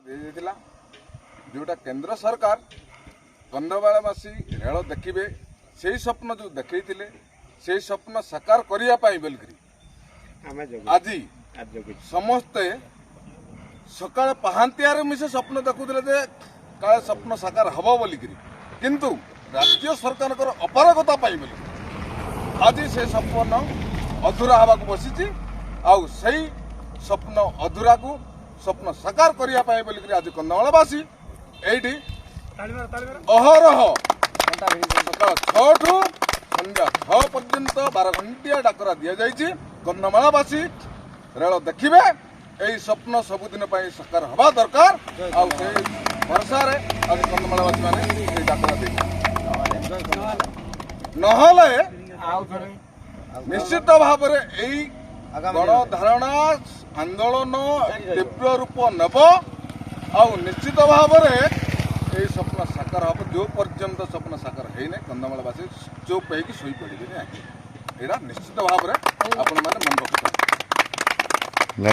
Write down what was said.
दिया जोटा केंद्र सरकार कंधमालवासी रेल देखिए से स्वप्न जो देखते से स्वप्न साकार करने बोलिकी आज समस्ते सकाल पहांतियार मिसे स्वप्न देखुले काले स्वप्न साकार हम बोलिकी किंतु राज्य सरकार अपारगता बोली आज से स्वप्न अधूरा हवा बसी आउ से स्वप्न अधूरा को स्वप्न साकार करने बोलिकी आज कंधमालवासी एटी अहरह सकाल 6 ठू संध्या 6 पर्यंत 12 घंटिया डाकरा दि जाइए कंधमालवासी रेल देखिए यही स्वप्न सबुदिन साकार हवा दरकार भरसा आज कंधमालवासी मैंने डाकरा दे निश्चित भाव में गणधारणा आंदोलन तीव्र रूप नब निश्चित भाव में स्वप्न साकार हम जो पर्यंत स्वप्न साकार है कंधमालवासी चुप होगी शोपड़े यहाँ निश्चित भाव में आपण मैंने मन रखते